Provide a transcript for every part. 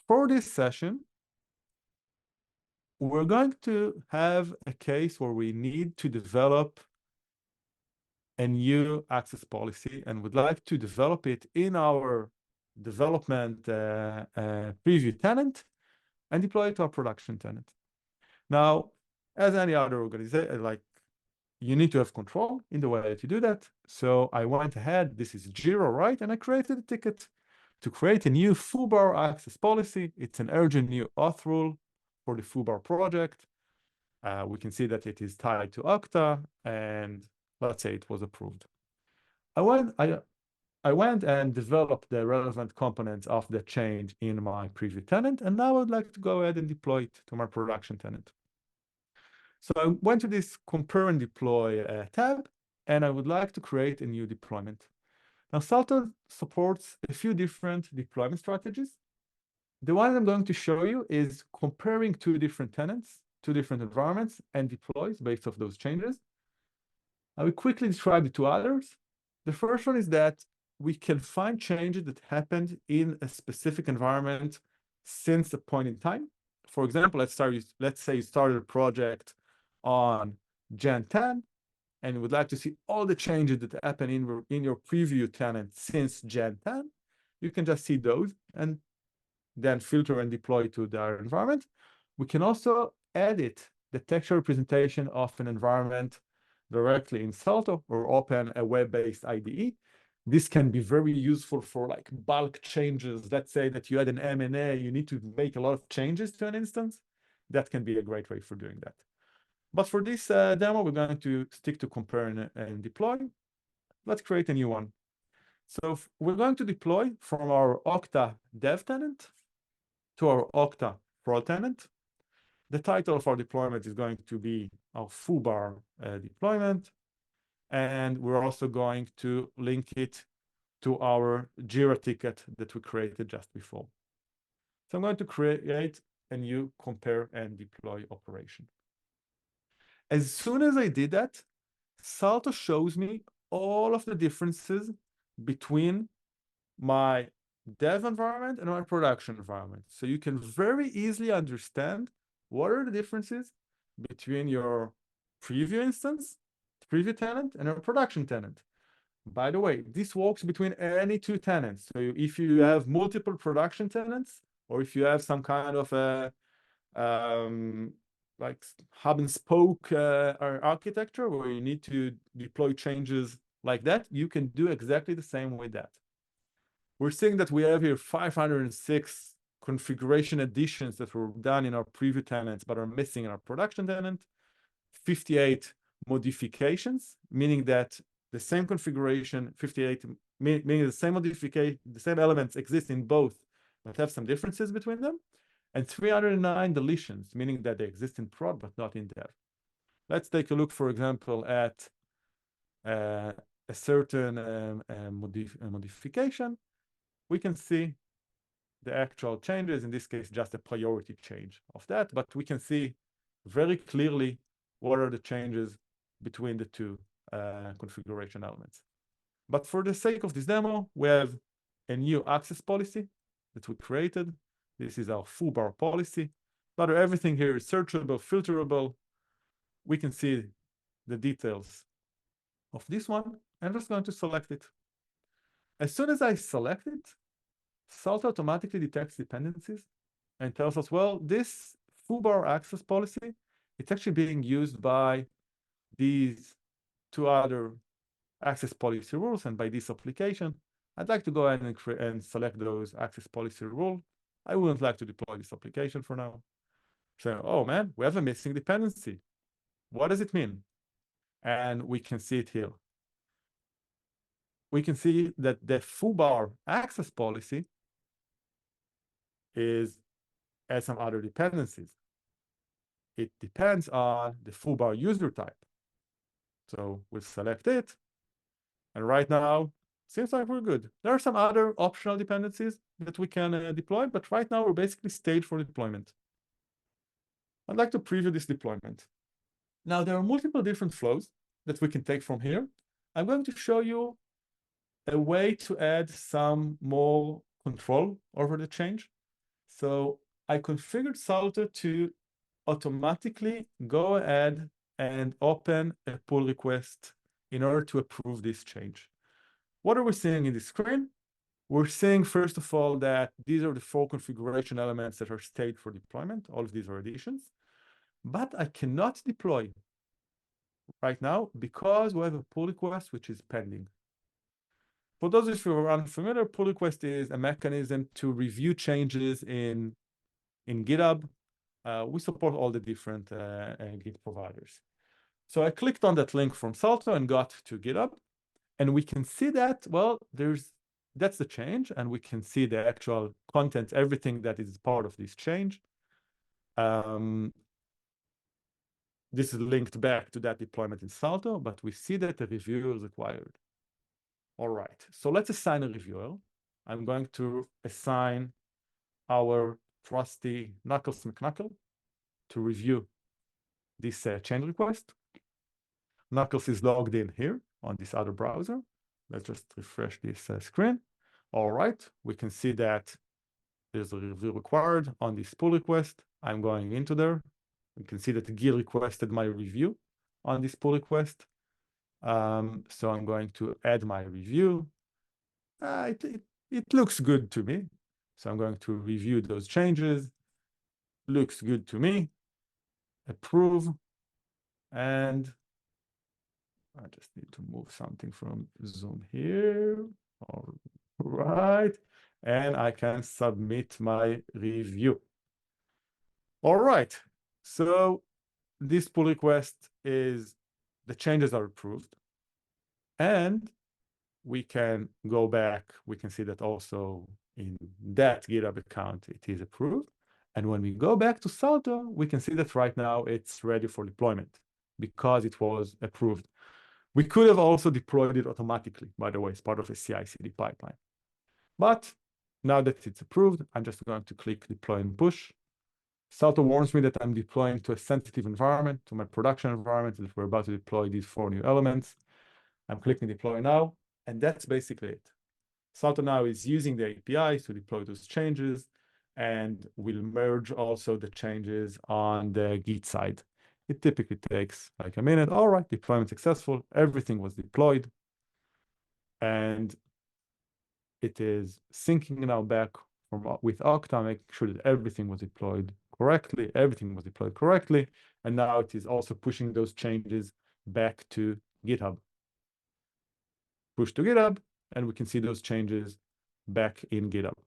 for this session, we're going to have a case where we need to develop a new access policy and would like to develop it in our development preview tenant and deploy it to our production tenant. Now, as any other organization, like you need to have control in the way that you do that. So I went ahead, this is Jira, right? And I created a ticket to create a new foobar access policy. It's an urgent new auth rule for the foobar project. We can see that it is tied to Okta, and let's say it was approved. I went and developed the relevant components of the change in my preview tenant, and now I would like to go ahead and deploy it to my production tenant. So I went to this compare and deploy tab, and I would like to create a new deployment. Now, Salto supports a few different deployment strategies. The one I'm going to show you is comparing two different tenants, two different environments, and deploys based off those changes. I will quickly describe the two others. The first one is that we can find changes that happened in a specific environment since a point in time. For example, let's say you started a project on Jan 10, and you would like to see all the changes that happen in your preview tenant since Jan 10. You can just see those and then filter and deploy to their environment. We can also edit the textual representation of an environment directly in Salto or open a web-based IDE. This can be very useful for like bulk changes. Let's say that you had an M&A, you need to make a lot of changes to an instance. That can be a great way for doing that. But for this demo, we're going to stick to compare and deploy. Let's create a new one. So we're going to deploy from our Okta dev tenant to our Okta prod tenant. The title of our deployment is going to be our foobar deployment. And we're also going to link it to our Jira ticket that we created just before. So I'm going to create a new compare and deploy operation. As soon as I did that, Salto shows me all of the differences between my dev environment and my production environment. So you can very easily understand what are the differences between your preview instance, preview tenant, and your production tenant. By the way, this works between any two tenants. So if you have multiple production tenants, or if you have some kind of a like hub and spoke architecture where you need to deploy changes like that, you can do exactly the same with that. We're seeing that we have here 506 configuration additions that were done in our preview tenants but are missing in our production tenant, 58 modifications, meaning that the same configuration, 58, meaning the same modification, the same elements exist in both, but have some differences between them, and 309 deletions, meaning that they exist in prod, but not in dev. Let's take a look, for example, at a certain modification. We can see the actual changes, in this case, just a priority change of that, but we can see very clearly what are the changes between the two configuration elements. But for the sake of this demo, we have a new access policy that we created. This is our foobar policy. But everything here is searchable, filterable. We can see the details of this one. I'm just going to select it. As soon as I select it, Salto automatically detects dependencies and tells us, well, this foobar access policy, it's actually being used by these two other access policy rules, and by this application, I'd like to go ahead and select those access policy rules. I wouldn't like to deploy this application for now. So, oh man, we have a missing dependency. What does it mean? And we can see it here. We can see that the foobar access policy has some other dependencies. It depends on the foobar user type. So we'll select it. And right now, seems like we're good. There are some other optional dependencies that we can deploy, but right now we're basically staged for deployment. I'd like to preview this deployment. Now, there are multiple different flows that we can take from here. I'm going to show you a way to add some more control over the change. So I configured Salto to automatically go ahead and open a pull request in order to approve this change. What are we seeing in the screen? We're seeing, first of all, that these are the 4 configuration elements that are stayed for deployment. All of these are additions. But I cannot deploy right now because we have a pull request which is pending. For those of you who are unfamiliar, pull request is a mechanism to review changes in GitHub. We support all the different Git providers. So I clicked on that link from Salto and got to GitHub. And we can see that, well, that's the change. And we can see the actual content, everything that is part of this change. This is linked back to that deployment in Salto, but we see that a review is required. All right, so let's assign a reviewer. I'm going to assign our trusty Knuckles McKnuckle to review this change request. Knuckles is logged in here on this other browser. Let's just refresh this screen. All right, we can see that there's a review required on this pull request. I'm going into there. We can see that Gil requested my review on this pull request. So I'm going to add my review. It looks good to me. So I'm going to review those changes. Looks good to me. Approve. And I just need to move something from Zoom here. All right. And I can submit my review. All right. So this pull request is, the changes are approved. And we can go back. We can see that also in that GitHub account, it is approved. And when we go back to Salto, we can see that right now it's ready for deployment because it was approved. We could have also deployed it automatically, by the way, as part of a CI/CD pipeline. But now that it's approved, I'm just going to click deploy and push. Salto warns me that I'm deploying to a sensitive environment, to my production environment, that we're about to deploy these 4 new elements. I'm clicking deploy now, and that's basically it. Salto now is using the APIs to deploy those changes, and will merge also the changes on the Git side. It typically takes like a minute. All right, deployment successful. Everything was deployed. And it is syncing now back with Okta, making sure that everything was deployed correctly. Everything was deployed correctly. And now it is also pushing those changes back to GitHub. Push to GitHub, and we can see those changes back in GitHub.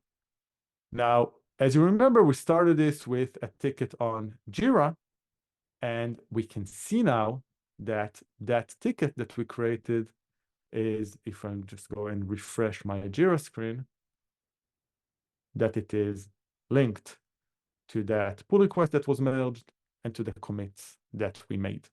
Now, as you remember, we started this with a ticket on Jira, and we can see now that that ticket that we created is, if I just go and refresh my Jira screen, that it is linked to that pull request that was merged and to the commits that we made.